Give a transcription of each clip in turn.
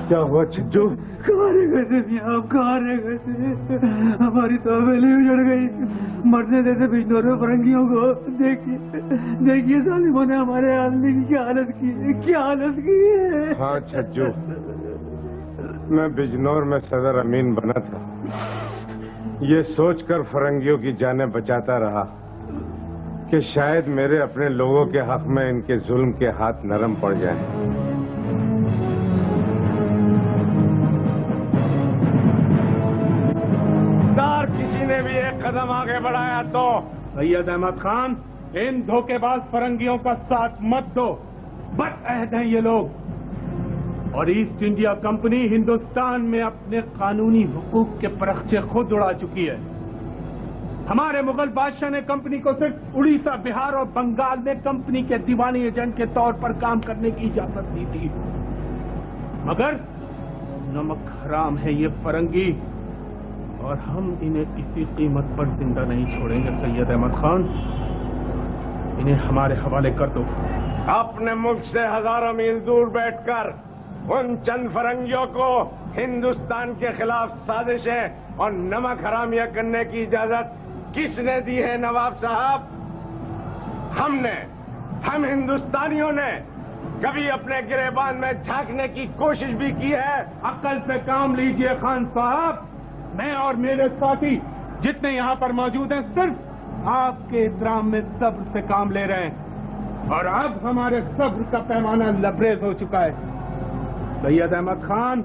کیا ہوا چھجو؟ کہاں رہ گئے تھے آپ؟ کہاں رہ گئے تھے؟ ہماری تو حویلی اجڑ گئی، مرنے دیتے بجنور فرنگیوں کو۔ دیکھیے ظالموں نے ہمارے آدمی کی کیا حالت کی ہے۔ ہاں چھجو، میں بجنور میں صدر امین بنا تھا، یہ سوچ کر فرنگیوں کی جانیں بچاتا رہا کہ شاید میرے اپنے لوگوں کے حق میں ان کے ظلم کے ہاتھ نرم پڑ جائیں۔ کسی نے بھی ایک قدم آگے بڑھایا تو سید احمد خان، ان دھوکے باز فرنگیوں کا ساتھ مت دو، بد عہد ہیں یہ لوگ، اور ایسٹ انڈیا کمپنی ہندوستان میں اپنے قانونی حقوق کے پرخچے خود اڑا چکی ہے۔ ہمارے مغل بادشاہ نے کمپنی کو صرف اڑیسہ، بہار اور بنگال میں کمپنی کے دیوانی ایجنٹ کے طور پر کام کرنے کی اجازت دی تھی، مگر نمک حرام ہے یہ فرنگی، اور ہم انہیں کسی قیمت پر زندہ نہیں چھوڑیں گے۔ سید احمد خان، انہیں ہمارے حوالے کر دو۔ اپنے ملک سے ہزاروں میل دور بیٹھ کر ان چند فرنگیوں کو ہندوستان کے خلاف سازشیں اور نمک حرامیاں کرنے کی اجازت کس نے دی ہے نواب صاحب؟ ہم ہندوستانیوں نے کبھی اپنے گریبان میں جھانکنے کی کوشش بھی کی ہے؟ عقل سے کام لیجئے خان صاحب، میں اور میرے ساتھی جتنے یہاں پر موجود ہیں صرف آپ کے احترام میں صبر سے کام لے رہے ہیں، اور اب ہمارے صبر کا پیمانہ لبریز ہو چکا ہے۔ سید Ahmed Khan,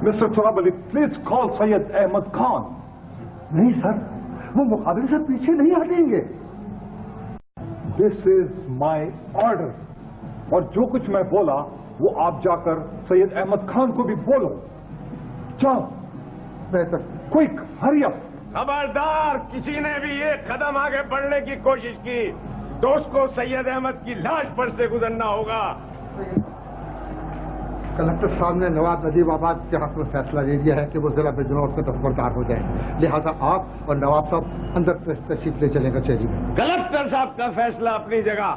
mister Turab Ali, please call Syed Ahmed Khan. نہیں سر، وہ مقابلے سے پیچھے نہیں ہٹیں گے۔ دس از مائی آرڈر، اور جو کچھ میں بولا وہ آپ جا کر سید احمد خان کو بھی بولو۔ جاؤ، بہتر، کوئک، ہری اپ۔ خبردار کسی نے بھی ایک قدم آگے بڑھنے کی کوشش کی تو اس کو سید احمد کی لاش پر سے گزرنا ہوگا۔ کلکٹر صاحب نے نواب ندیم آباد کے حق میں فیصلہ دے دیا ہے کہ وہ ضلع بجنور سے دستبردار ہو جائیں، لہذا آپ اور نواب صاحب اندر تشریف لے چلیں کچہری میں۔ کلکٹر صاحب کا فیصلہ اپنی جگہ،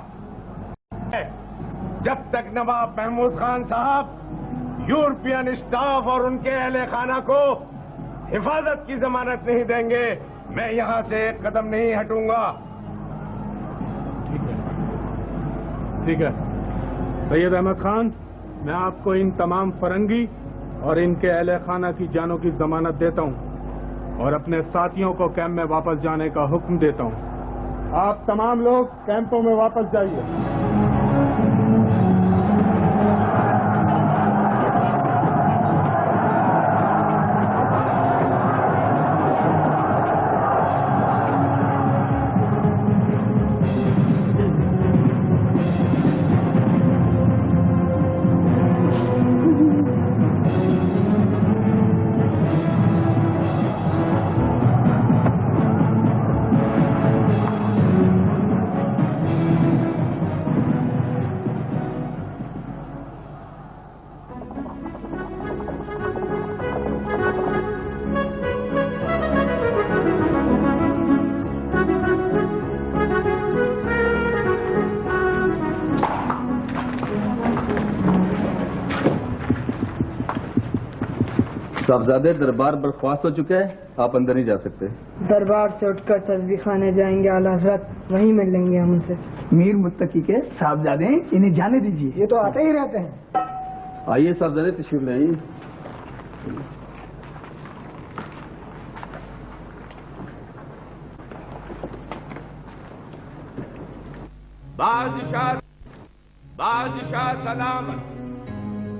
جب تک نواب محمود خان صاحب یورپین اسٹاف اور ان کے اہل خانہ کو حفاظت کی ضمانت نہیں دیں گے، میں یہاں سے ایک قدم نہیں ہٹوں گا۔ ٹھیک ہے سید احمد خان، میں آپ کو ان تمام فرنگی اور ان کے اہل خانہ کی جانوں کی ضمانت دیتا ہوں، اور اپنے ساتھیوں کو کیمپ میں واپس جانے کا حکم دیتا ہوں۔ آپ تمام لوگ کیمپوں میں واپس جائیے۔ صاحبزادے دربار برخواست ہو چکا ہے، آپ اندر نہیں جا سکتے. دربار سے اٹھ کر تصویر خانے جائیں گے اعلیٰ حضرت، وہیں مل لیں گے ہم ان سے. میر متقی کے صاحبزادے ہیں، انہیں جانے دیجیے. یہ تو آتے ہی رہتے ہیں. آئیے صاحبزادے تشریف لے آئیے. بادشاہ سلامت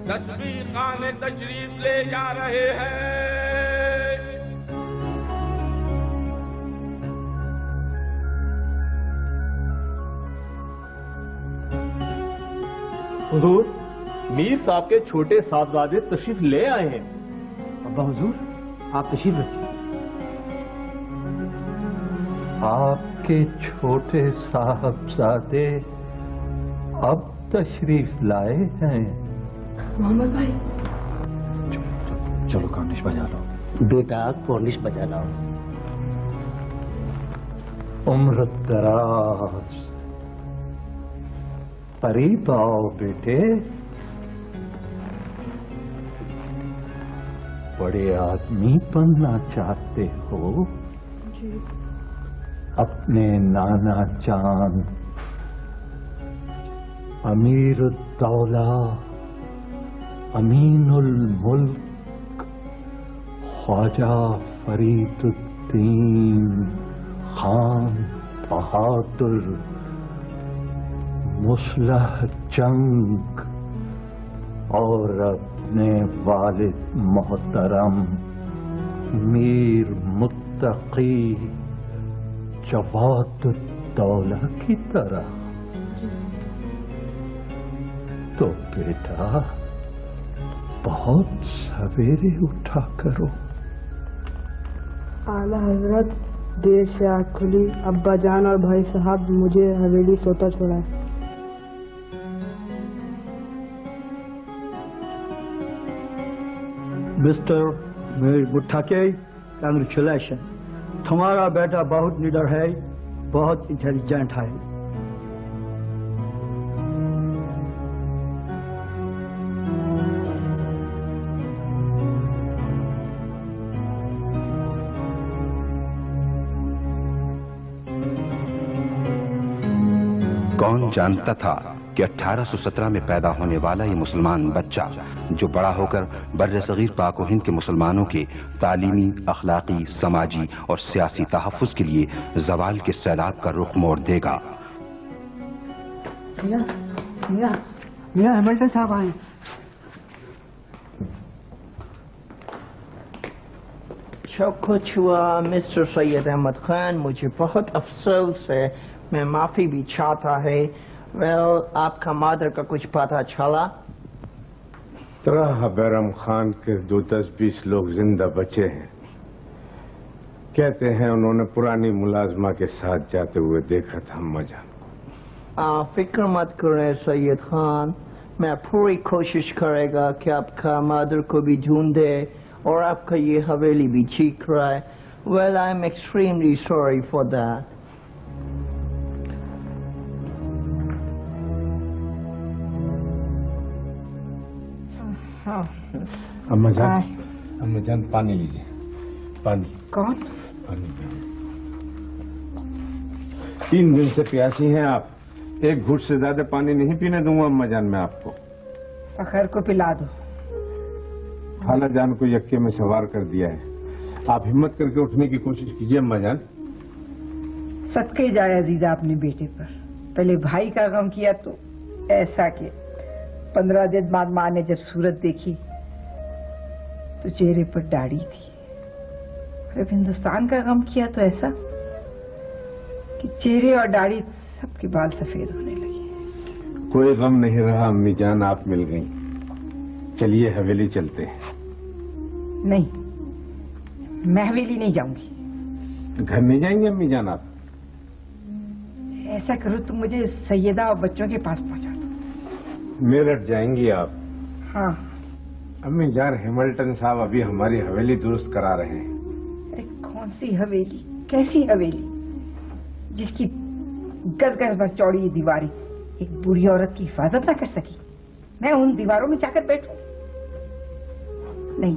تصویر خانے تشریف لے جا رہے ہیں. حضور، میر صاحب کے چھوٹے صاحبزادے تشریف لے آئے ہیں. ابا حضور، آپ تشریف رکھیے. آپ کے چھوٹے صاحبزادے اب تشریف لائے ہیں. محمد بھائی چلو کارنش بجا لو. بیٹا کورنش بجا لاؤ. عمر دراز. قریب آؤ بیٹے. بڑے آدمی بننا چاہتے ہو؟ جی. اپنے نانا جان امیر الدولہ امین الملک خواجہ فرید الدین خان بہادر مسلح جنگ اور اپنے والد محترم میر متقی جواد الدولہ کی طرح. تو بیٹا بہت سویرے اٹھا کرو. اعلیٰ حضرت دیر سے آنکھ کھلی، ابا جان اور بھائی صاحب مجھے حویلی سوتا چھوڑا ہے. مسٹر میر متقی، کنگریچولیشن. تمہارا بیٹا بہت نڈر ہے، بہت انٹیلیجنٹ ہے. کون جانتا تھا کہ 1817 میں پیدا ہونے والا یہ مسلمان بچہ جو بڑا ہو کر بر صغیر پاک و ہند کے مسلمانوں کے تعلیمی، اخلاقی، سماجی اور سیاسی تحفظ کے لیے زوال کے سیلاب کا رخ موڑ دے گا. میاں ہیملٹن صاحب آئے. جو کچھ ہوا مسٹر سید احمد خان، مجھے بہت افسوس ہے. میں معافی بھی چاہتا ہے. آپ کا مادر کا کچھ پتہ چلا؟ طرح بیرم خان کے 10-20 لوگ زندہ بچے ہیں. کہتے ہیں انہوں نے پرانی ملازمہ کے ساتھ جاتے ہوئے دیکھا تھا. اماں جان فکر مت کریں سید خان، میں پوری کوشش کرے گا کہ آپ کا مادر کو بھی ڈھونڈے اور آپ کا یہ حویلی بھی ٹھیک رہے. Well, I'm extremely sorry for that. اماں جان پانی لیجیے. پانی. کون؟ پانی. 3 دن سے پیاسی ہیں آپ. ایک گھٹ سے زیادہ پانی نہیں پینے دوں گا اماں جان میں آپ کو. فخر کو پلا دو. خالہ جان کو یکے میں سوار کر دیا ہے. آپ ہمت کر کے اٹھنے کی کوشش کیجیے اماں جان. صدقے جائے عزیزہ اپنے بیٹے پر. پہلے بھائی کا غم کیا تو ایسا کہ 15 دن بعد ماں نے جب صورت دیکھی تو چہرے پر داڑھی تھی. جب ہندوستان کا غم کیا تو ایسا کہ چہرے اور داڑھی سب کے بال سفید ہونے لگے. کوئی غم نہیں رہا امی جان، آپ مل گئیں. چلیے حویلی چلتے ہیں. نہیں، میں حویلی نہیں جاؤں گی. گھر نہیں جائیں گے امی جان آپ؟ ایسا کرو تم مجھے سیدہ اور بچوں کے پاس پہنچا دو. میرٹھ جائیں گی آپ؟ ہاں. امی جان ہیملٹن صاحب ابھی ہماری حویلی درست کرا رہے ہیں. کون سی حویلی؟ کیسی حویلی جس کی گز گز بھر چوڑی دیواریں ایک بوڑھی عورت کی حفاظت نہ کر سکی؟ میں ان دیواروں میں جا کر بیٹھوں؟ نہیں،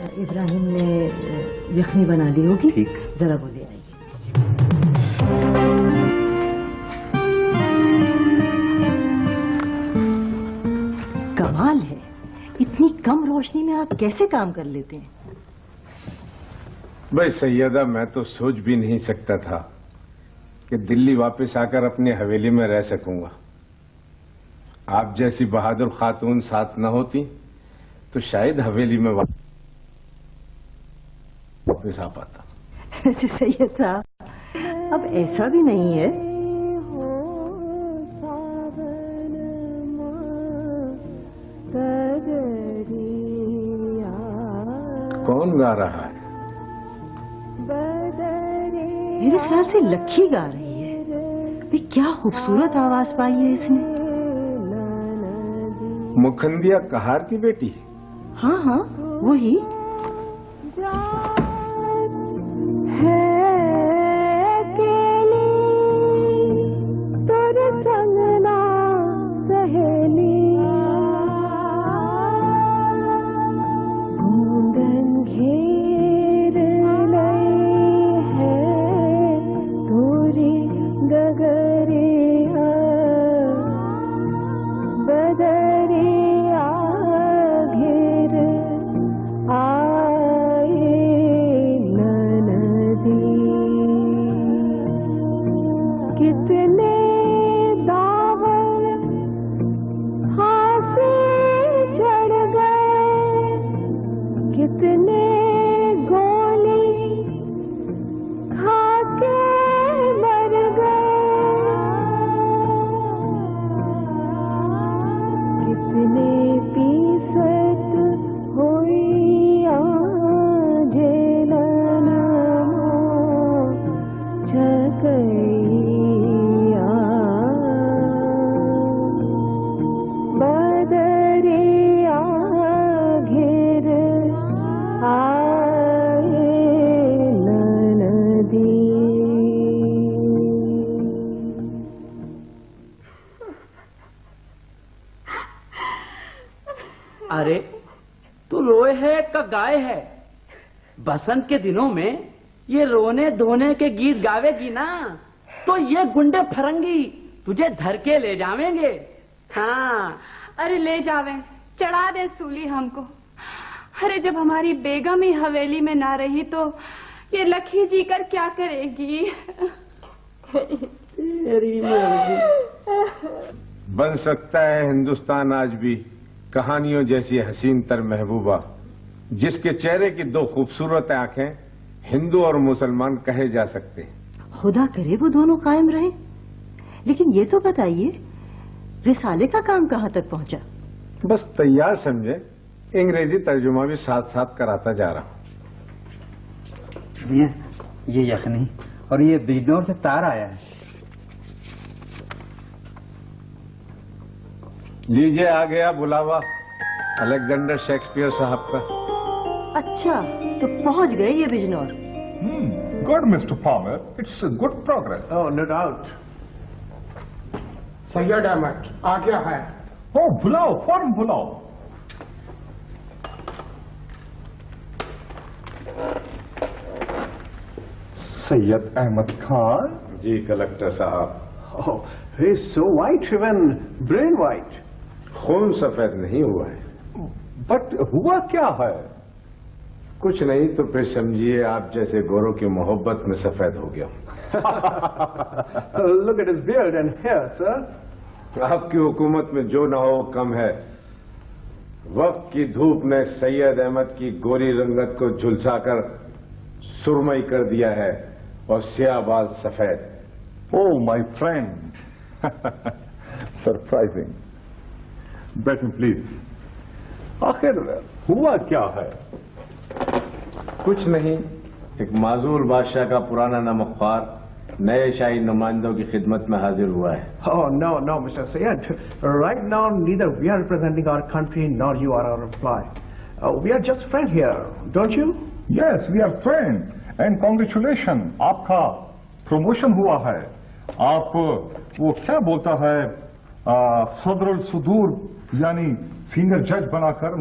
ابراہیم نے یخنی بنا لی ہوگی. ٹھیک. ذرا وہ لے آئیے. کمال ہے، اتنی کم روشنی میں آپ کیسے کام کر لیتے ہیں؟ بھائی سیدہ، میں تو سوچ بھی نہیں سکتا تھا کہ دلی واپس آ کر اپنی حویلی میں رہ سکوں گا. آپ جیسی بہادر خاتون ساتھ نہ ہوتی تو شاید حویلی میں واپس آ پاتا. سید صاحب، اب ایسا بھی نہیں ہے. کون گا رہا ہے؟ میرے خیال سے لکھی گا رہی ہے. بھی کیا خوبصورت آواز پائی ہے اس نے. مکھندیا کہار کی بیٹی؟ ہاں ہاں وہی. ارے تو روئے ہے کا گائے ہے؟ بسنت کے دنوں میں یہ رونے دھونے کے گیت گاوے گی نا تو یہ گنڈے فرنگی تجھے دھر کے لے جاویں گے. ہاں ارے لے جاویں، چڑھا دے سولی ہم کو. ارے جب ہماری بیگم ہی حویلی میں نہ رہی تو یہ لکھی جی کر کیا کرے گی؟ بن سکتا ہے ہندوستان آج بھی کہانیوں جیسی حسین تر محبوبہ، جس کے چہرے کی دو خوبصورت آنکھیں ہندو اور مسلمان کہے جا سکتے ہیں. خدا کرے وہ دونوں قائم رہے. لیکن یہ تو بتائیے رسالے کا کام کہاں تک پہنچا؟ بس تیار سمجھے، انگریزی ترجمہ بھی ساتھ ساتھ کراتا جا رہا ہوں. یہ یخنی اور یہ بجنور سے تار آیا ہے. لیجیے آ گیا بلاوا الیگزینڈر شیکسپیئر صاحب کا. اچھا تو پہنچ گئے یہ Bijnor. Good, Mr. Palmer. It's a good progress. Oh, no doubt. سید احمد آ گیا ہے. Oh, بلاؤ فوراً بلاؤ. سید احمد خان. جی کلکٹر صاحب. Oh, he's so white, even brain white. خون سفید نہیں ہوا ہے. بٹ ہوا کیا ہے؟ کچھ نہیں تو پھر سمجھیے آپ جیسے گوروں کی محبت میں سفید ہو گیا. Look at his beard and hair, sir. آپ کی حکومت میں جو نہ ہو کم ہے. وقت کی دھوپ نے سید احمد کی گوری رنگت کو جھلسا کر سرمئی کر دیا ہے اور سیاہ بال سفید. Oh, my friend. Surprising. Better, please. آخر ہوا کیا ہے؟ کچھ نہیں، ایک معذور بادشاہ کا پرانا نامخوار نئے شاہی نمائندوں کی خدمت میں حاضر ہوا ہے. Oh, no, Mr. Syed. Right now, neither we are representing our country nor you are our employee. We are just friends here, don't you? Yes, we are friends. And congratulations, آپ کا پروموشن ہوا ہے. آپ وہ کیا بولتا ہے صدر الصدور یعنی سینئر جج بنا کر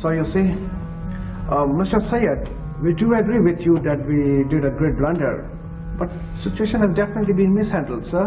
So you see, Mr. Syed, we do agree with you that we did a great blunder, but situation has definitely been mishandled, sir.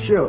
Sure.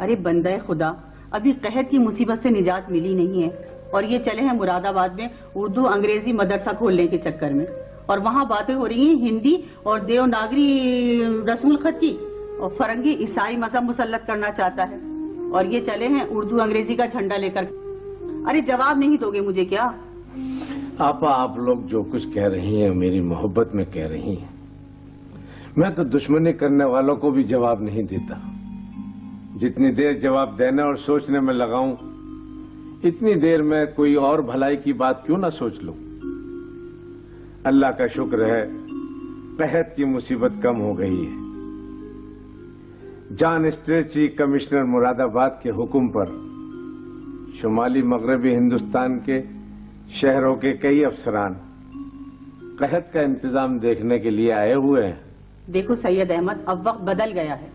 ارے بندہ خدا، ابھی قحط کی مصیبت سے نجات ملی نہیں ہے اور یہ چلے ہیں مراد آباد میں اردو انگریزی مدرسہ کھولنے کے چکر میں، اور وہاں باتیں ہو رہی ہیں ہندی اور دیوناگری رسم الخط کی، اور فرنگی عیسائی مذہب مسلط کرنا چاہتا ہے، اور یہ چلے ہیں اردو انگریزی کا جھنڈا لے کر۔ ارے جواب نہیں دو گے مجھے کیا؟ آپا آپ لوگ جو کچھ کہہ رہی ہیں میری محبت میں کہہ رہی ہیں، میں تو دشمنی کرنے والوں کو بھی جواب نہیں دیتا۔ جتنی دیر جواب دینے اور سوچنے میں لگاؤں اتنی دیر میں کوئی اور بھلائی کی بات کیوں نہ سوچ لوں۔ اللہ کا شکر ہے قحط کی مصیبت کم ہو گئی ہے۔ جان اسٹریچی کمشنر مراد آباد کے حکم پر شمالی مغربی ہندوستان کے شہروں کے کئی افسران قحط کا انتظام دیکھنے کے لیے آئے ہوئے ہیں۔ دیکھو سید احمد، اب وقت بدل گیا ہے،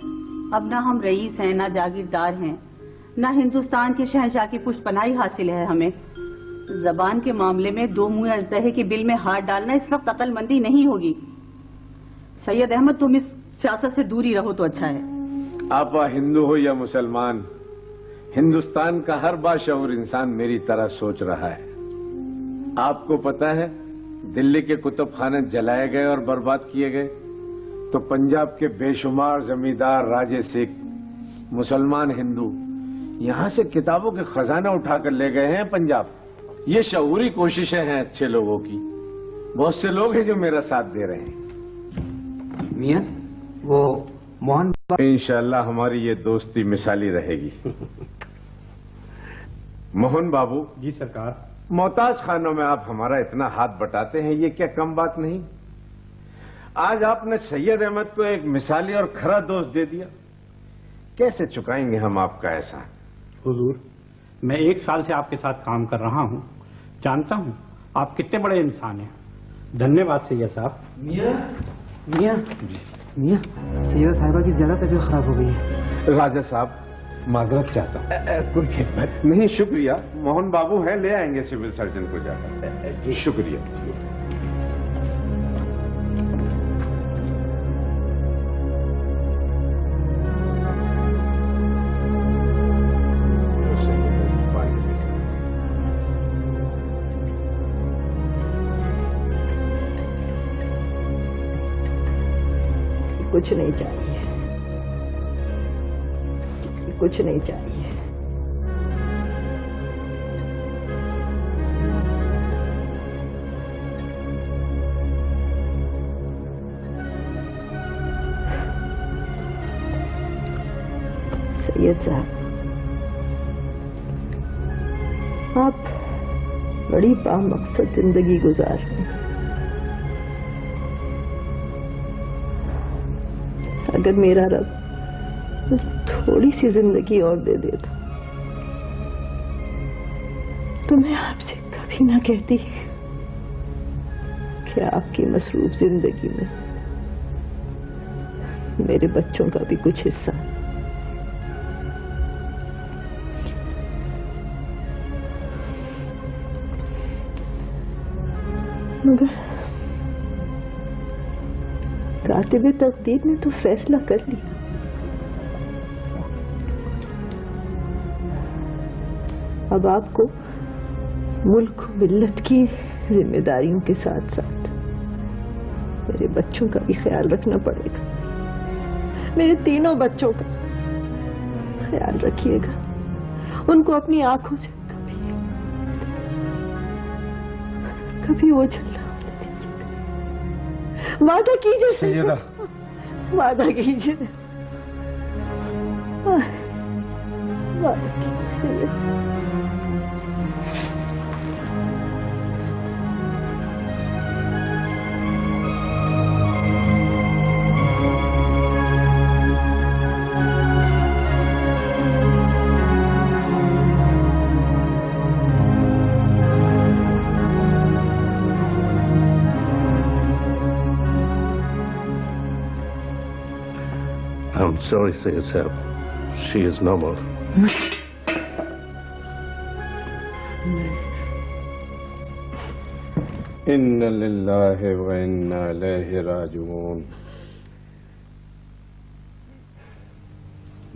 اب نہ ہم رئیس ہیں نہ جاگیردار ہیں، نہ ہندوستان کے شہنشاہ کی پشت پناہی حاصل ہے ہمیں۔ زبان کے معاملے میں دو منہ اژدہے کے بل میں ہاتھ ڈالنا اس وقت عقل مندی نہیں ہوگی۔ سید احمد تم اس سیاست سے دور ہی رہو تو اچھا ہے۔ آپا ہندو ہو یا مسلمان، ہندوستان کا ہر باشعور انسان میری طرح سوچ رہا ہے۔ آپ کو پتا ہے دلی کے کتب خانے جلائے گئے اور برباد کیے گئے تو پنجاب کے بے شمار زمیندار، راجے سکھ، مسلمان ہندو یہاں سے کتابوں کے خزانے اٹھا کر لے گئے ہیں پنجاب۔ یہ شعوری کوششیں ہیں اچھے لوگوں کی، بہت سے لوگ ہیں جو میرا ساتھ دے رہے ہیں۔ میاں وہ موہن انشاءاللہ ہماری یہ دوستی مثالی رہے گی۔ موہن بابو جی سرکار، محتاج خانوں میں آپ ہمارا اتنا ہاتھ بٹاتے ہیں، یہ کیا کم بات نہیں؟ آج آپ نے سید احمد کو ایک مثالی اور کھرا دوست دے دیا، کیسے چکائیں گے ہم آپ کا احسان؟ حضور میں 1 سال سے آپ کے ساتھ کام کر رہا ہوں، جانتا ہوں آپ کتنے بڑے انسان ہیں۔ دھنیہ واد سید صاحب۔ میاں سیدہ صاحبہ کی زیادہ طبیعت خراب ہو گئی ہے۔ راجہ صاحب معذرت چاہتا ہوں۔ کوئی خدمت نہیں، شکریہ، موہن بابو ہیں، لے آئیں گے سول سرجن کو جا کر۔ شکریہ۔ کچھ نہیں چاہیے، کچھ نہیں چاہیے۔ سید صاحب، آپ بڑی بامقصد زندگی گزار رہے ہیں۔ اگر میرا رب مجھے تھوڑی سی زندگی اور دے دیتا تو میں آپ سے کبھی نہ کہتی کہ آپ کی مصروف زندگی میں میرے بچوں کا بھی کچھ حصہ۔ مگر کاتب تقدیر نے تو فیصلہ کر لیا، اب آپ کو ملک و ملت کی ذمہ داریوں کے ساتھ ساتھ میرے بچوں کا بھی خیال رکھنا پڑے گا۔ میرے تینوں بچوں کا خیال رکھیے گا، ان کو اپنی آنکھوں سے کبھی اوجھل نہ ہونے دیجیے گا۔ وعدہ کیجیے سیدہ، وعدہ کیجیے، وعدہ کیجیے سیدہ۔ I'm sorry, Sayyid Sahib. She is no more. Inna lillahi wa inna ilayhi raji'un.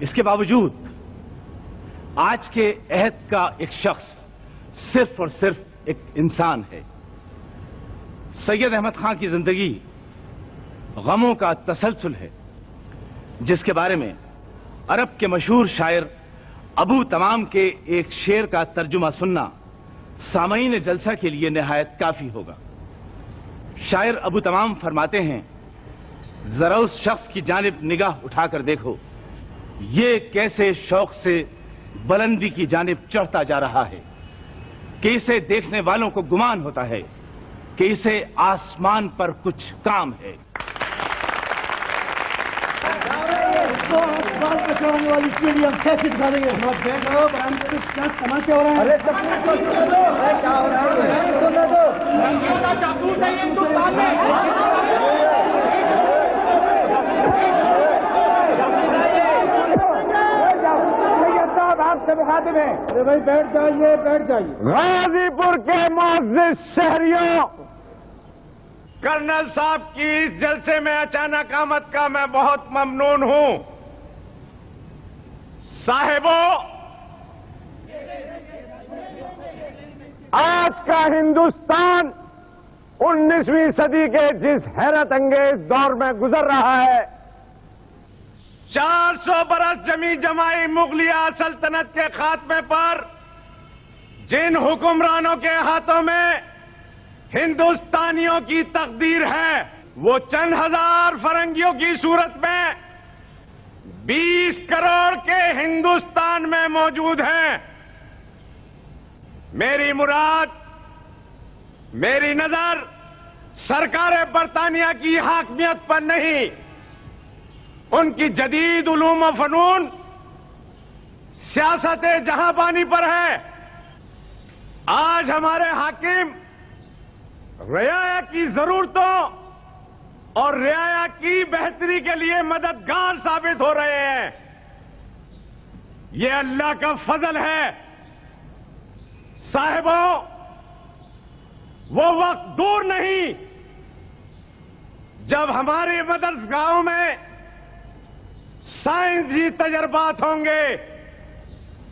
اس کے باوجود آج کے عہد کا ایک شخص صرف اور صرف ایک انسان ہے۔ سید احمد خان کی زندگی غموں کا تسلسل ہے، جس کے بارے میں عرب کے مشہور شاعر ابو تمام کے ایک شعر کا ترجمہ سننا سامعین جلسہ کے لیے نہایت کافی ہوگا۔ شاعر ابو تمام فرماتے ہیں، ذرا اس شخص کی جانب نگاہ اٹھا کر دیکھو، یہ کیسے شوق سے بلندی کی جانب چڑھتا جا رہا ہے کہ اسے دیکھنے والوں کو گمان ہوتا ہے کہ اسے آسمان پر کچھ کام ہے۔ آپ سے مخاطب ہیں، ارے بھائی بیٹھ جائیے بیٹھ جائیے۔ غازی پور کے معزز شہریوں، کرنل صاحب کی اس جلسے میں اچانک آمد کا میں بہت ممنون ہوں۔ صاحبوں، آج کا ہندوستان 19ویں صدی کے جس حیرت انگیز دور میں گزر رہا ہے، 400 برس جمی جمائی مغلیہ سلطنت کے خاتمے پر جن حکمرانوں کے ہاتھوں میں ہندوستانیوں کی تقدیر ہے، وہ چند ہزار فرنگیوں کی صورت میں 20 کروڑ کے ہندوستان میں موجود ہیں۔ میری مراد، میری نظر سرکار برطانیہ کی حاکمیت پر نہیں، ان کی جدید علوم و فنون، سیاست جہاں بانی پر ہے۔ آج ہمارے حاکم رعایا کی ضرورتوں اور رعایا کی بہتری کے لیے مددگار ثابت ہو رہے ہیں۔ یہ اللہ کا فضل ہے۔ صاحبوں، وہ وقت دور نہیں جب ہماری مدرسگاہوں میں سائنسی تجربات ہوں گے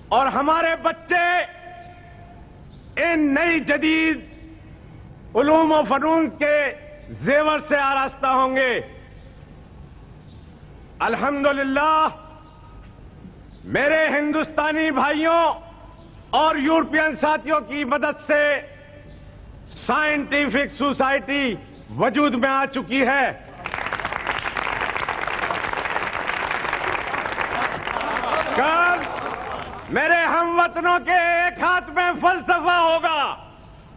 اور ہمارے بچے ان نئی جدید علوم و فنون کے زیور سے آراستہ ہوں گے۔ الحمدللہ میرے ہندوستانی بھائیوں اور یورپین ساتھیوں کی مدد سے سائنٹیفک سوسائٹی وجود میں آ چکی ہے۔ کل میرے ہم وطنوں کے ایک ہاتھ میں فلسفہ ہوگا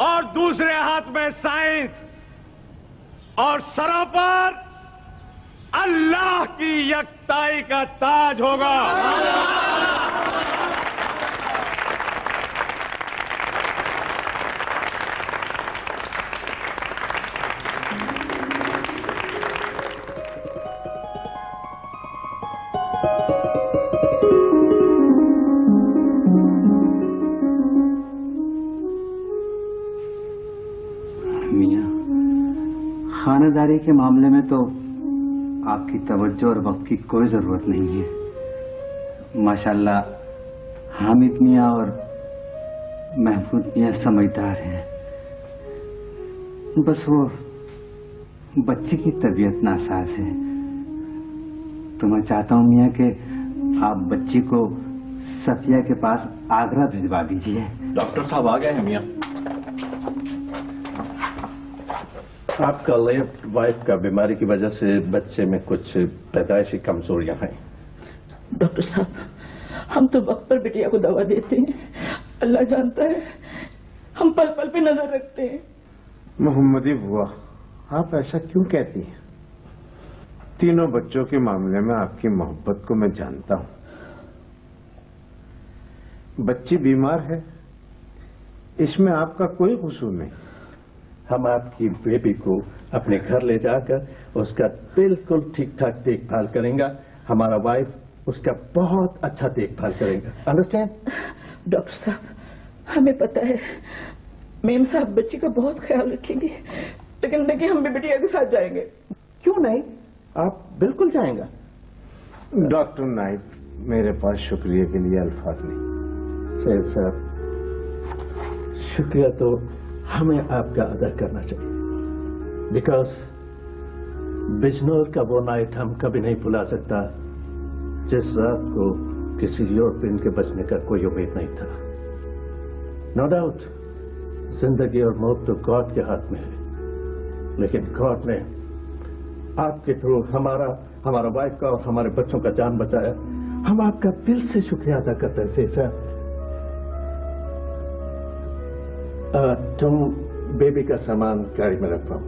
اور دوسرے ہاتھ میں سائنس، اور سروں پر اللہ کی یکتائی کا تاج ہوگا۔ خانہ کے معاملے میں تو آپ کی توجہ اور وقت کی کوئی ضرورت نہیں ہے۔ ماشاءاللہ حامد میاں اور محمود میاں سمجھدار ہیں، بس وہ بچے کی طبیعت ناساز ہے، تو میں چاہتا ہوں میاں کہ آپ بچی کو صفیہ کے پاس آگرہ بھجوا دیجیے۔ ڈاکٹر صاحب آ گئے ہیں میاں۔ آپ کا لیفٹ وائف کا بیماری کی وجہ سے بچے میں کچھ پیدائشی کمزوریاں ہیں۔ ڈاکٹر صاحب، ہم تو وقت پر بٹیا کو دوا دیتے ہیں، اللہ جانتا ہے ہم پل پل پہ نظر رکھتے ہیں۔ محمدی بوا، آپ ایسا کیوں کہتی ہیں؟ تینوں بچوں کے معاملے میں آپ کی محبت کو میں جانتا ہوں۔ بچی بیمار ہے، اس میں آپ کا کوئی قصور نہیں۔ ہم آپ کی بیبی کو اپنے گھر لے جا کر اس کا بالکل ٹھیک ٹھاک دیکھ بھال کریں گا۔ ہمارا وائف اس کا بہت اچھا دیکھ بھال کرے گا۔ انڈرسٹینڈ؟ ڈاکٹر صاحب، ہمیں پتا ہے میم صاحب بچی کا بہت خیال رکھیں گے، لیکن دیکھیے ہم بھی بٹیا کے ساتھ جائیں گے۔ کیوں نہیں، آپ بالکل جائیں گا۔ ڈاکٹر نائک، میرے پاس شکریہ کے لیے الفاظ نہیں. سید صاحب شکریہ تو ہمیں آپ کا ادا کرنا چاہیے، بیکاز بجنور کا وہ نائٹ ہم کبھی نہیں بھلا سکتا جس رات کو کسی یورپین کے بچنے کا کوئی امید نہیں تھا. نو ڈاؤٹ زندگی اور موت تو گاڈ کے ہاتھ میں ہے، لیکن گاڈ نے آپ کے تھرو ہمارا وائف کا اور ہمارے بچوں کا جان بچایا. ہم آپ کا دل سے شکریہ ادا کرتے ہیں سید صاحب. تم بیبی کا سامان گاڑی میں رکھتا ہوں.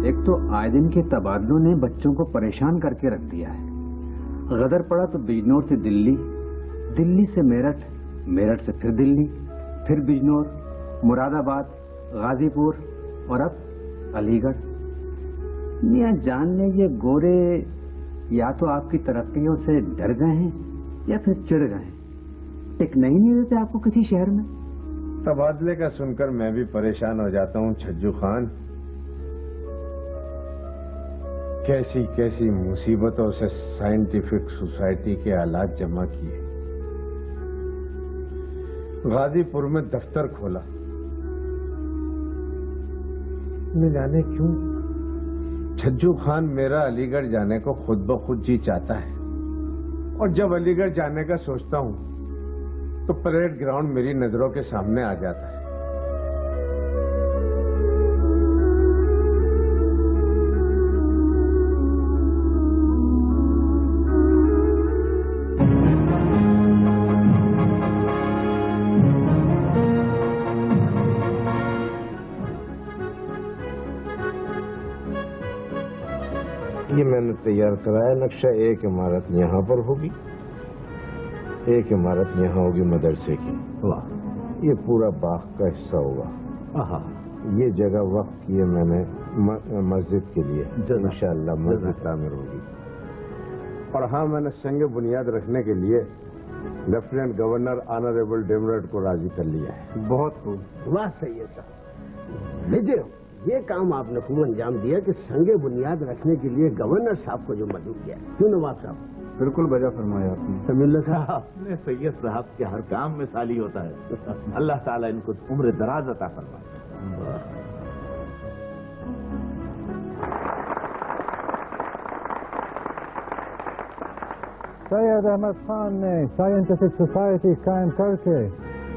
ایک تو آئے دن کے تبادلوں نے بچوں کو پریشان کر کے رکھ دیا ہے. غدر پڑا تو بجنور سے دلی، دلی سے میرٹھ، میرٹھ سے پھر دلی، پھر بجنور، مراد آباد، غازی پور اور اب علی گڑھ. میاں جان نے یہ گورے یا تو آپ کی ترقیوں سے ڈر گئے ہیں یا پھر چڑ گئے ہیں. ٹکنا ہی نہیں دیتے آپ کو کسی شہر میں. تبادلے کا سن کر میں بھی پریشان ہو جاتا ہوں چھجو خان. کیسی کیسی مصیبتوں سے سائنٹیفک سوسائٹی کے آلات جمع کیے. غازی پور میں دفتر کھولا، نہ جانے کیوں چھجو خان میرا علی گڑھ جانے کو خود بخود جی چاہتا ہے. اور جب علی گڑھ جانے کا سوچتا ہوں تو پریڈ گراؤنڈ میری نظروں کے سامنے آ جاتا ہے. یہ میں نے تیار کرایا نقشہ. ایک عمارت یہاں پر ہوگی، ایک عمارت یہاں ہوگی مدرسے کی. یہ پورا باغ کا حصہ ہوگا. یہ جگہ وقف کی ہے میں نے مسجد کے لیے. انشاءاللہ مسجد تعمیر ہوگی. اور ہاں میں نے سنگ بنیاد رکھنے کے لیے لیفٹیننٹ گورنر آنریبل ڈیمرٹ کو راضی کر لیا ہے. بہت خوب. واہ سید صاحب، لیجیے یہ کام آپ نے خوب انجام دیا کہ سنگ بنیاد رکھنے کے لیے گورنر صاحب کو جو مدعو کیا ہے. کیوں نواب صاحب؟ بالکل بجا فرمایا آپ نے. سمیع اللہ صاحب نے سید صاحب کے ہر کام مثالی ہوتا ہے. اللہ تعالیٰ ان کو عمر دراز عطا فرمائے. سید احمد خان نے سائنٹیفک سوسائٹی قائم کر کے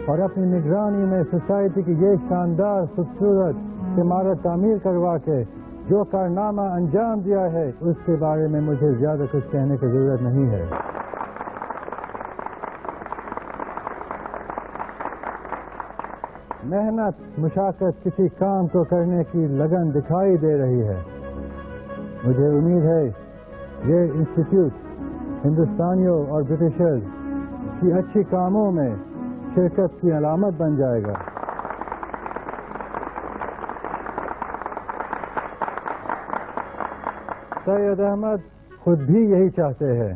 اور اپنی نگرانی میں سوسائٹی کی یہ شاندار خوبصورت عمارت تعمیر کروا کے جو کارنامہ انجام دیا ہے اس کے بارے میں مجھے زیادہ کچھ کہنے کی ضرورت نہیں ہے. محنت مشقت کسی کام کو کرنے کی لگن دکھائی دے رہی ہے. مجھے امید ہے یہ انسٹیٹیوٹ ہندوستانیوں اور برٹشرز کی اچھی کاموں میں شرکت کی علامت بن جائے گا. سید احمد خود بھی یہی چاہتے ہیں.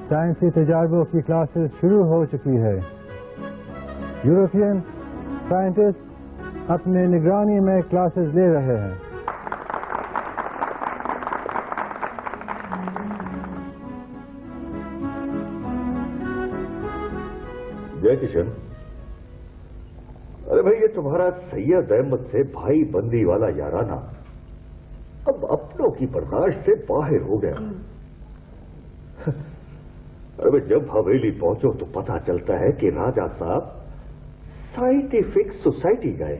سائنسی تجاربوں کی کلاسز شروع ہو چکی ہے. یورپین سائنٹسٹ اپنے نگرانی میں کلاسز لے رہے ہیں. جے کشن، ارے بھائی یہ تمہارا سید احمد سے بھائی بندی والا یارانہ اب اپنوں کی برداشت سے باہر ہو گیا. ارے جب حویلی پہنچو تو پتا چلتا ہے کہ راجہ صاحب سائنٹیفک سوسائٹی گئے.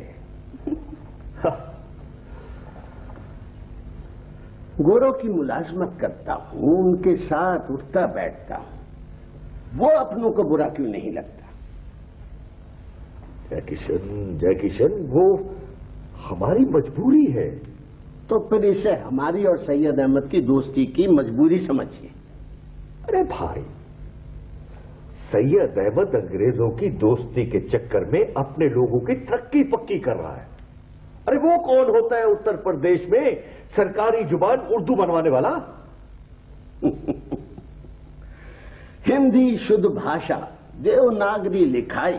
گوروں کی ملازمت کرتا ہوں، ان کے ساتھ اٹھتا بیٹھتا ہوں، وہ اپنوں کو برا کیوں نہیں لگتا؟ جے کشن وہ ہماری مجبوری ہے. تو پھر اسے ہماری اور سید احمد کی دوستی کی مجبوری سمجھیے. ارے بھائی، سید احمد انگریزوں کی دوستی کے چکر میں اپنے لوگوں کی ترقی پکی کر رہا ہے. ارے وہ کون ہوتا ہے اتر پردیش میں سرکاری زبان اردو بنوانے والا؟ ہندی شدھ بھاشا، دیوناگری لکھائی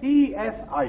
CSI,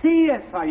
CSI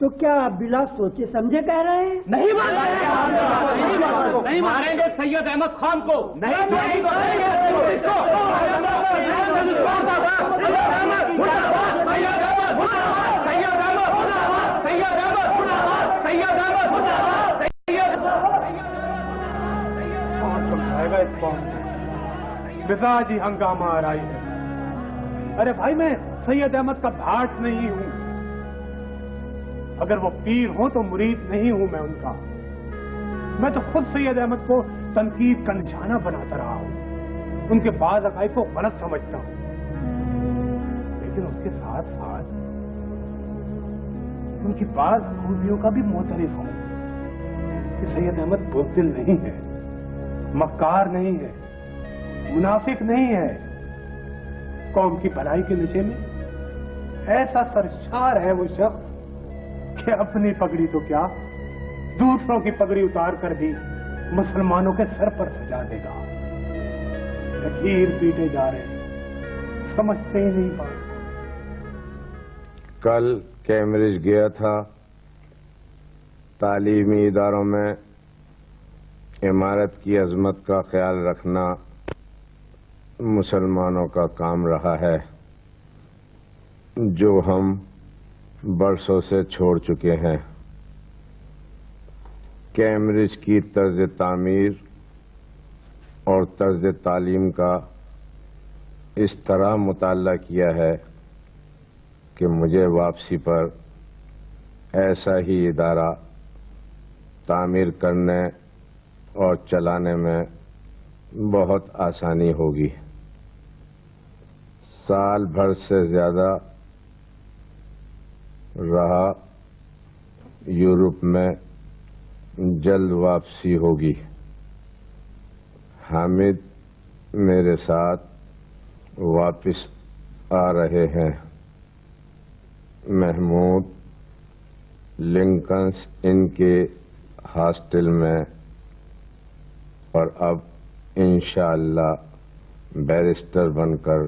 تو کیا آپ بلا سوچے سمجھے کہہ رہے ہیں؟ نہیں ماریں گے سید احمد خان کو، نہیں مزاج ہی ہنگامہ آرائی ہے. ارے بھائی میں سید احمد کا بھاٹ نہیں ہوں، اگر وہ پیر ہوں تو مرید نہیں ہوں میں ان کا. میں تو خود سید احمد کو تنقید کا نشانہ بناتا رہا ہوں، ان کے بعض عقائد کو غلط سمجھتا ہوں، لیکن اس کے ساتھ ساتھ ان کی بعض خوبیوں کا بھی معترف ہوں کہ سید احمد بزدل نہیں ہے، مکار نہیں ہے، منافق نہیں ہے، قوم کی بھلائی کے نشے میں ایسا سرشار ہے وہ شخص کہ اپنی پگڑی تو کیا دوسروں کی پگڑی اتار کر بھی مسلمانوں کے سر پر سجا دے گا. لکیر پیٹے جا رہے ہیں، سمجھتے ہی نہیں پا. کل کیمبرج گیا تھا. تعلیمی اداروں میں عمارت کی عظمت کا خیال رکھنا مسلمانوں کا کام رہا ہے جو ہم برسوں سے چھوڑ چکے ہیں. کیمبرج کی طرز تعمیر اور طرز تعلیم کا اس طرح مطالعہ کیا ہے کہ مجھے واپسی پر ایسا ہی ادارہ تعمیر کرنے اور چلانے میں بہت آسانی ہوگی. سال بھر سے زیادہ رہا یورپ میں، جلد واپسی ہوگی. حامد میرے ساتھ واپس آ رہے ہیں. محمود لنکنس ان کے ہاسٹل میں، اور اب انشاءاللہ بیرسٹر بن کر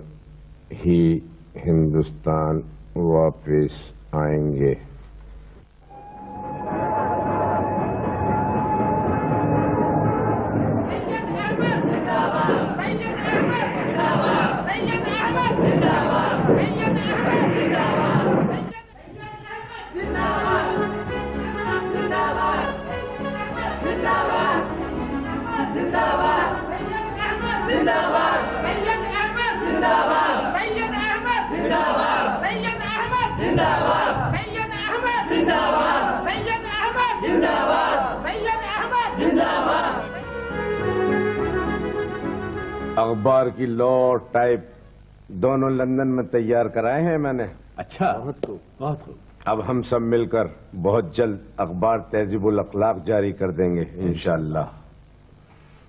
ہی ہندوستان واپس آئیں گے. اخبار کی لو ٹائپ دونوں لندن میں تیار کرائے ہیں میں نے. اچھا، بہت خوب بہت خوب. اب ہم سب مل کر بہت جلد اخبار تہذیب الاخلاق جاری کر دیں گے انشاءاللہ.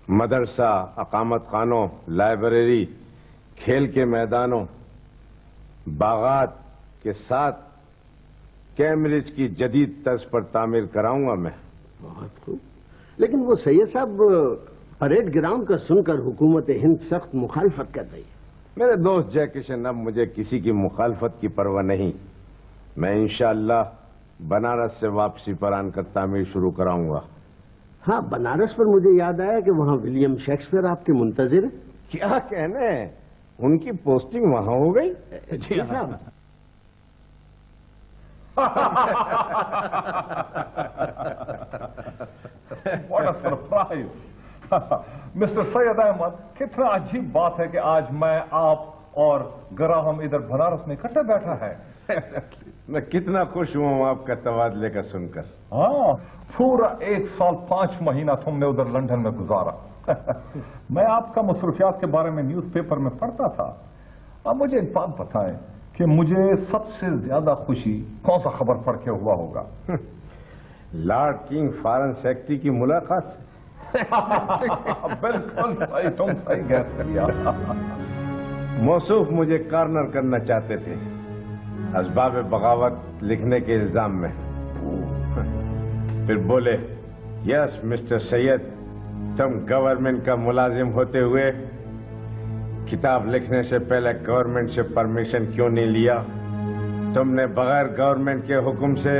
مدرسہ، اقامت خانوں، لائبریری، کھیل کے میدانوں، باغات کے ساتھ کیمبرج کی جدید طرز پر تعمیر کراؤں گا میں. بہت خوب. لیکن وہ سید صاحب پریڈ گراؤنڈ کا سن کر حکومت ہند سخت مخالفت کر رہی ہے. میرے دوست جے کشن، اب مجھے کسی کی مخالفت کی پرواہ نہیں. میں انشاءاللہ بنارس سے واپسی پر آن کر تعمیر شروع کراؤں گا. ہاں، بنارس پر مجھے یاد آیا کہ وہاں ولیم شیکسپیئر آپ کے منتظر ہیں. کیا کہنے، ان کی پوسٹنگ وہاں ہو گئی. جی صاحب. What a surprise! مسٹر سید احمد، کتنا عجیب بات ہے کہ آج میں، آپ اور گراہم ادھر بنارس میں اکٹھے بیٹھا ہے. میں کتنا خوش ہوں آپ کا تبادلے کا سن کر. ہاں، پورا 1 سال 5 مہینہ تم نے ادھر لندن میں گزارا. میں آپ کا مصروفیات کے بارے میں نیوز پیپر میں پڑھتا تھا. اب مجھے ایک بات بتائیں کہ مجھے سب سے زیادہ خوشی کون سا خبر پڑھ کے ہوا ہوگا؟ لارڈ کنگ فارن سیکرٹری کی ملاقات سے. بالکل صحیح، تم صحیح گیس کیا. موصوف مجھے کارنر کرنا چاہتے تھے اسباب بغاوت لکھنے کے الزام میں. پھر بولے، یس مسٹر سید، تم گورنمنٹ کا ملازم ہوتے ہوئے کتاب لکھنے سے پہلے گورنمنٹ سے پرمیشن کیوں نہیں لیا؟ تم نے بغیر گورنمنٹ کے حکم سے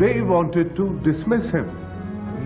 They wanted to dismiss him.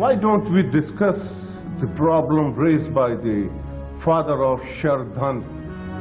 Why don't we discuss the problem raised by the father of Shardhan?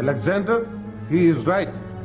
Alexander, he is right.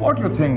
What do you think,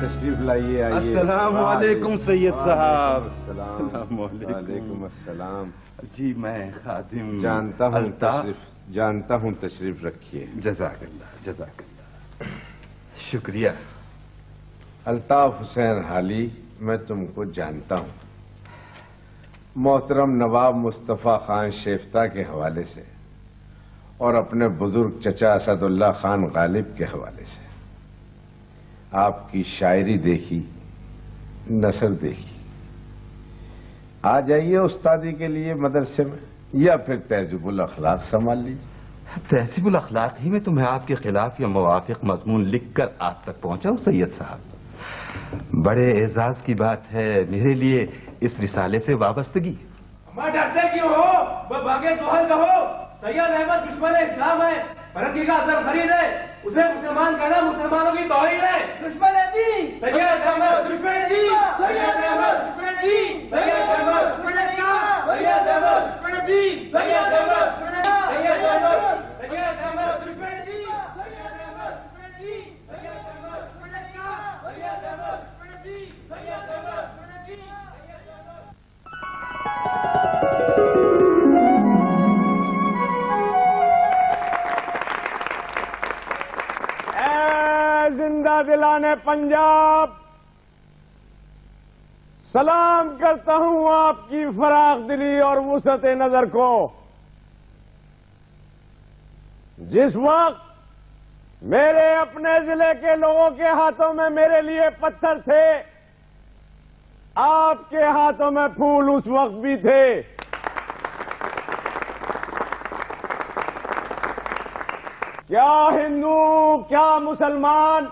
تشریف لائیے. آئیے. السلام علیکم سید صاحب. السلام علیکم. السلام. جی میں خادم جانتا ہوں تشریف رکھیے. جزاک اللہ جزاک اللہ. شکریہ. الطاف حسین حالی میں تم کو جانتا ہوں. محترم نواب مصطفیٰ خان شیفتہ کے حوالے سے اور اپنے بزرگ چچا اسد اللہ خان غالب کے حوالے سے. آپ کی شاعری دیکھی, نثر دیکھی. آ جائیے استادی کے لیے مدرسے میں, یا پھر تہذیب الاخلاق سنبھال لیجیے. تہذیب الاخلاق ہی میں تمہیں آپ کے خلاف یا موافق مضمون لکھ کر آپ تک پہنچا ہوں سید صاحب. بڑے اعزاز کی بات ہے میرے لیے اس رسالے سے وابستگی. میں ڈرتے کیوں ہو؟ وہ باغے دوہل کا ہو. سید احمد دشمن اسلام ہے, فرنگی کا اثر خرید ہے, اسے مسلمان کہنا مسلمانوں کی توہین ہے. دشمن دین سید احمد, دشمن دین سید احمد, دشمن دین سید احمد, دشمن دین سید احمد, دشمن دین سید احمد, سید احمد, سید احمد, دشمن دین سید احمد, دشمن دین سید احمد, دشمن دین سید احمد, دشمن دین سید احمد, دشمن دین. زندہ دلانے پنجاب, سلام کرتا ہوں آپ کی فراخ دلی اور وسعت نظر کو. جس وقت میرے اپنے ضلع کے لوگوں کے ہاتھوں میں میرے لیے پتھر تھے, آپ کے ہاتھوں میں پھول اس وقت بھی تھے. کیا ہندو, کیا مسلمان,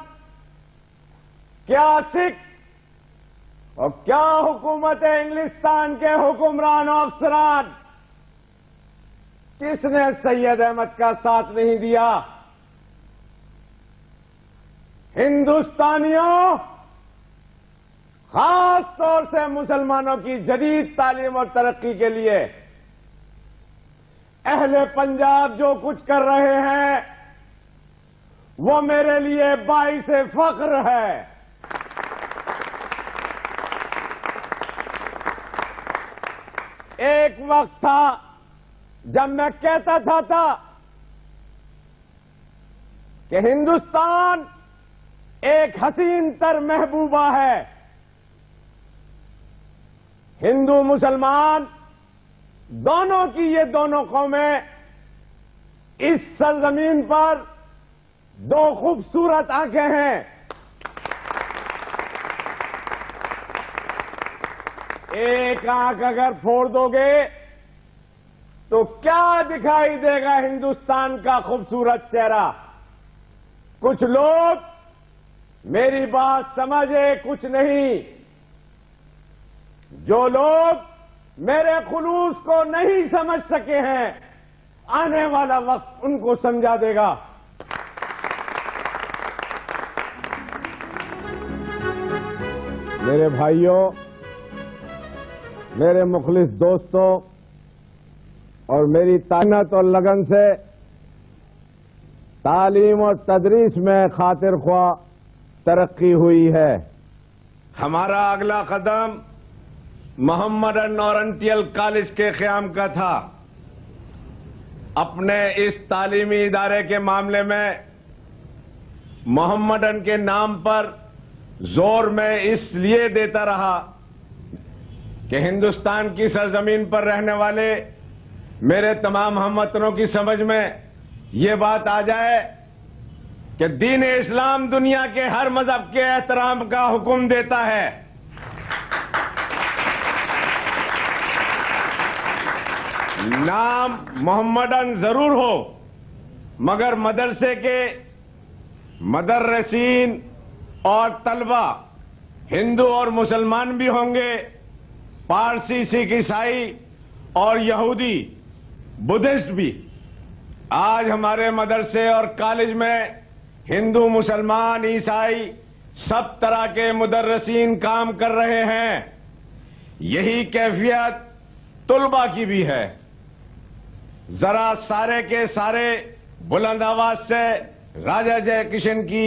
کیا سکھ اور کیا حکومت انگلستان کے حکمران و افسران, کس نے سید احمد کا ساتھ نہیں دیا؟ ہندوستانیوں, خاص طور سے مسلمانوں کی جدید تعلیم اور ترقی کے لیے اہل پنجاب جو کچھ کر رہے ہیں وہ میرے لیے باعث فخر ہے. ایک وقت تھا جب میں کہتا تھا کہ ہندوستان ایک حسین تر محبوبہ ہے. ہندو مسلمان دونوں کی یہ دونوں قومیں اس سرزمین پر دو خوبصورت آنکھیں ہیں. ایک آنکھ اگر پھوڑ دو گے تو کیا دکھائی دے گا ہندوستان کا خوبصورت چہرہ؟ کچھ لوگ میری بات سمجھے, کچھ نہیں. جو لوگ میرے خلوص کو نہیں سمجھ سکے ہیں, آنے والا وقت ان کو سمجھا دے گا. میرے بھائیوں, میرے مخلص دوستوں, اور میری محنت اور لگن سے تعلیم اور تدریس میں خاطر خواہ ترقی ہوئی ہے. ہمارا اگلا قدم محمدن اورینٹل کالج کے قیام کا تھا. اپنے اس تعلیمی ادارے کے معاملے میں محمدن کے نام پر زور میں اس لیے دیتا رہا کہ ہندوستان کی سرزمین پر رہنے والے میرے تمام ہم وطنوں کی سمجھ میں یہ بات آ جائے کہ دین اسلام دنیا کے ہر مذہب کے احترام کا حکم دیتا ہے. نام محمدن ضرور ہو, مگر مدرسے کے مدرسین اور طلبہ ہندو اور مسلمان بھی ہوں گے, پارسی, سکھ, عیسائی اور یہودی, بدھسٹ بھی. آج ہمارے مدرسے اور کالج میں ہندو, مسلمان, عیسائی سب طرح کے مدرسین کام کر رہے ہیں. یہی کیفیت طلبہ کی بھی ہے. ذرا سارے کے سارے بلند آواز سے راجا جے کشن کی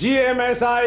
GMSI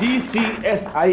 GCSI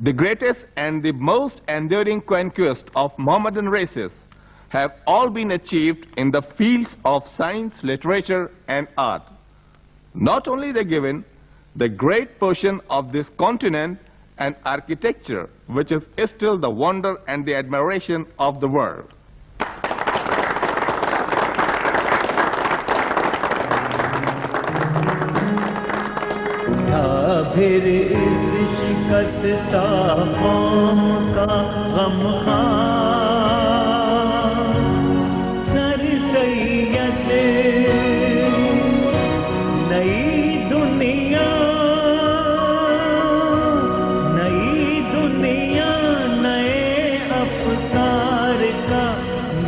The greatest and the most enduring conquest of Mohammedan races have all been achieved in the fields of science, literature, and art. Not only they given the great portion of this continent and architecture, which is still the wonder and the admiration of the world. پھر اس شکستہ قوم کا غم خار سر سید نئی دنیا نئے افکار کا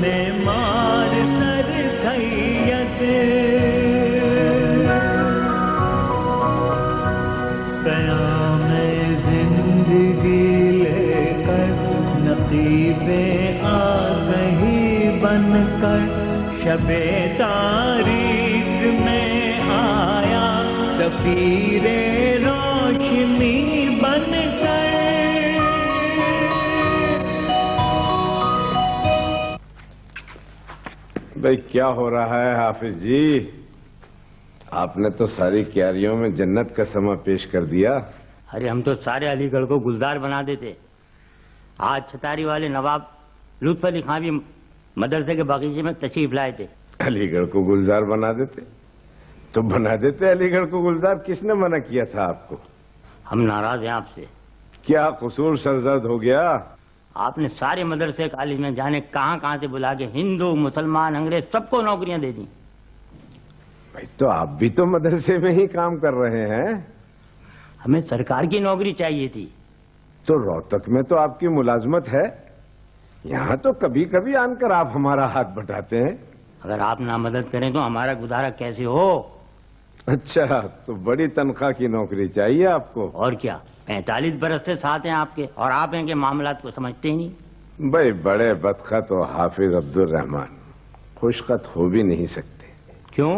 معمار سر سید قیام زندگی لے کر نقیب آگہی بن کر شب تاریک میں آیا سفیر روشنی بن کر بھائی کیا ہو رہا ہے حافظ جی؟ آپ نے تو ساری کیاریوں میں جنت کا سما پیش کر دیا. ارے ہم تو سارے علی گڑھ کو گلزار بنا دیتے. آج چھتاری والے نواب لطف علی خان بھی مدرسے کے باغیچے میں تشریف لائے تھے. علی گڑھ کو گلزار بنا دیتے تو بنا دیتے. علی گڑھ کو گلزار کس نے منع کیا تھا آپ کو؟ ہم ناراض ہیں آپ سے. کیا قصور سرزد ہو گیا؟ آپ نے سارے مدرسے کالج میں جانے کہاں سے بلا کے ہندو مسلمان انگریز سب کو نوکریاں دے دیں. بھائی تو آپ بھی تو مدرسے میں ہی کام کر رہے ہیں. ہمیں سرکار کی نوکری چاہیے تھی. تو روہتک میں تو آپ کی ملازمت ہے. یہاں تو کبھی کبھی آن کر آپ ہمارا ہاتھ بٹاتے ہیں. اگر آپ نہ مدد کریں تو ہمارا گزارا کیسے ہو؟ اچھا تو بڑی تنخواہ کی نوکری چاہیے آپ کو. اور کیا 45 برس سے ساتھ ہیں آپ کے اور آپ ہیں کہ معاملات کو سمجھتے ہی نہیں. بھائی بڑے بدخط و حافظ عبد الرحمان خوش خط ہو بھی نہیں سکتے. کیوں؟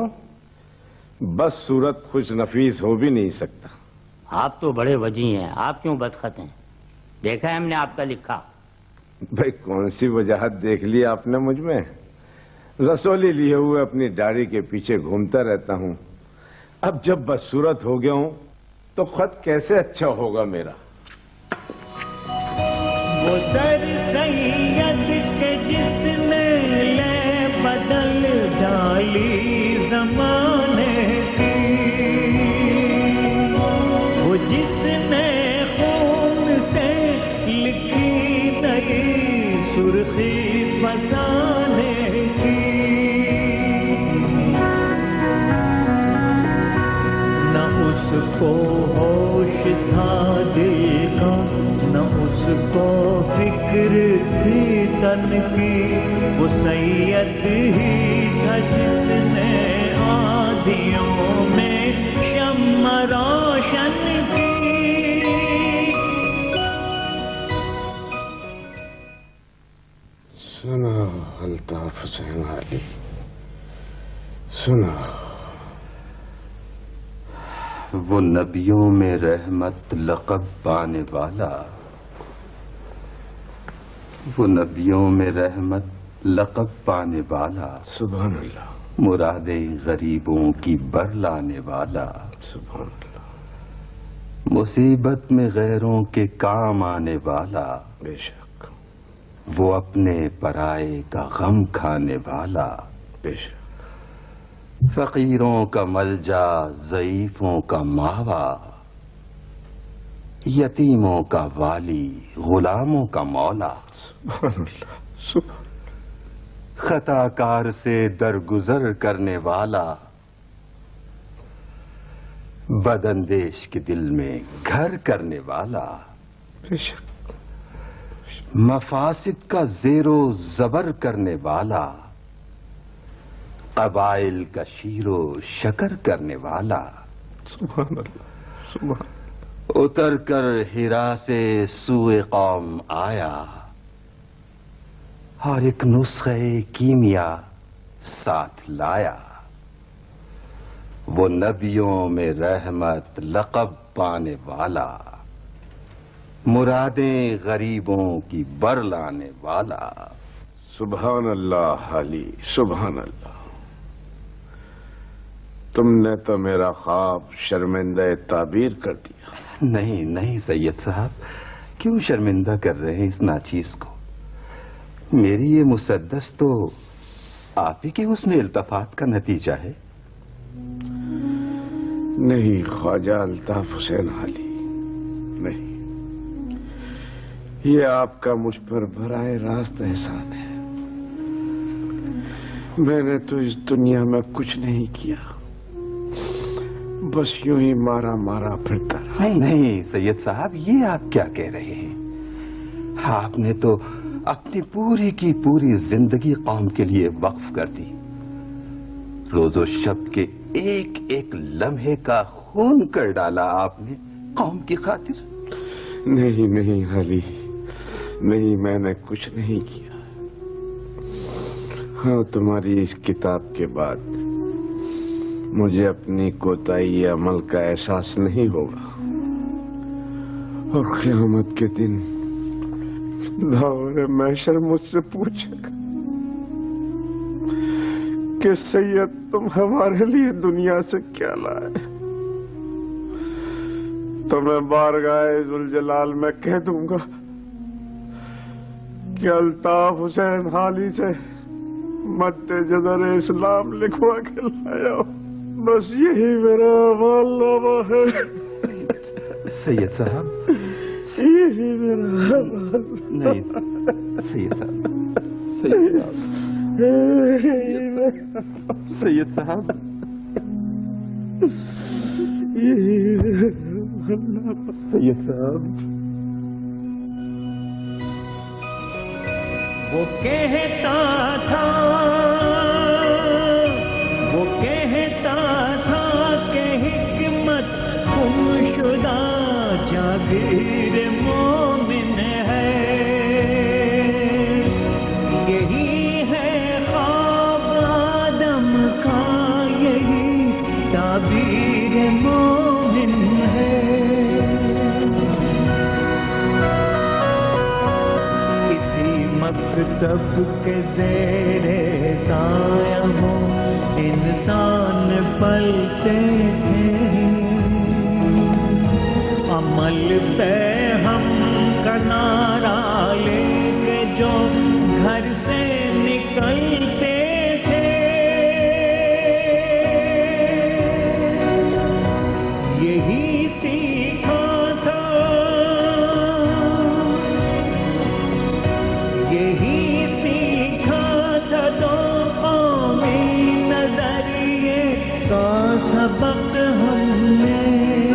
بس صورت خوش نفیس ہو بھی نہیں سکتا. آپ تو بڑے وجی ہیں. آپ کیوں بدخط ہیں؟ دیکھا ہے ہم نے آپ کا لکھا. بھائی کون سی وجاہت دیکھ لی آپ نے مجھ میں؟ رسولی لیے ہوئے اپنی داڑھی کے پیچھے گھومتا رہتا ہوں. اب جب بدصورت ہو گیا ہوں تو خط کیسے اچھا ہوگا میرا؟ وہ سر سید کے جس نے لے بدل ڈالی زمانے کی، وہ جس نے خون سے لکھی نئی سرخی فسانے کی، نہ اس کو ہوش تھا دل کا، نہ اس کو فکر تھی تن کی، وہ سید ہی تھا جس نے آدھیوں میں شمع روشن کی. سنا الطاف حسین علی، سنا. وہ نبیوں میں رحمت لقب پانے والا، وہ نبیوں میں رحمت لقب پانے والا، سبحان اللہ، مرادیں غریبوں کی بر لانے والا، سبحان اللہ، مصیبت میں غیروں کے کام آنے والا، بے شک، وہ اپنے پرائے کا غم کھانے والا، بے شک، فقیروں کا ملجا، ضعیفوں کا ماوا، یتیموں کا والی، غلاموں کا مولا، سبحان اللہ، سبحان اللہ، خطا کار سے درگزر کرنے والا، بداندیش کے دل میں گھر کرنے والا، بے شک، مفاسد کا زیر و زبر کرنے والا، قبائل کا شیر و شکر کرنے والا، سبحان اللہ، سبحان اللہ. اتر کر ہرا سے سوئے قوم آیا اور ایک نسخہ کیمیا ساتھ لایا، وہ نبیوں میں رحمت لقب پانے والا، مرادیں غریبوں کی بر لانے والا. سبحان اللہ علی، سبحان اللہ. تم نے تو میرا خواب شرمندہ تعبیر کر دیا. نہیں سید صاحب، کیوں شرمندہ کر رہے ہیں اس ناچیز کو؟ میری یہ مسدس تو آپ ہی کے حسن التفات کا نتیجہ ہے. نہیں خواجہ الطاف حسین علی، نہیں، یہ آپ کا مجھ پر براہ راست احسان ہے۔ میں نے تو اس دنیا میں کچھ نہیں کیا، بس یوں ہی مارا مارا پھرتا رہا۔ نہیں سید صاحب، یہ آپ کیا کہہ رہے ہیں؟ آپ نے تو اپنی پوری کی پوری زندگی قوم کے لیے وقف کر دی، روز و شب کے ایک ایک لمحے کا خون کر ڈالا آپ نے قوم کی خاطر۔ نہیں نہیں علی، نہیں، میں نے کچھ نہیں کیا۔ ہاں، تمہاری اس کتاب کے بعد مجھے اپنی کوتاہی عمل کا احساس نہیں ہوگا، اور قیامت کے دن دور محشر مجھ سے پوچھے گا کہ سید تم ہمارے لیے دنیا سے کیا لائے، تو میں بارگاہ ذوالجلال میں کہہ دوں گا کہ الطاف حسین حالی سے مد جذر اسلام لکھوا کے لایا ہوں، بس یہی میرا عمل نامہ ہے۔ سید صاحب، یہی میرا عمل نہیں سید صاحب، سید صاحب، سید صاحب، سید صاحب، وہ کہتا تھا کہ حکمت گمشدہ جاگیر مومن ہے، یہی ہے خواب آدم کا، یہی تعبیر مومن ہے۔ مکتب کے زیر سایہ ہو انسان پلتے تھے، عمل پہ ہم کا نعرہ لے کے جو گھر سے نکلتے تھے، یہی سیکھا تھا، یہی سیکھا تھا، دو قومی نظریے کا سبق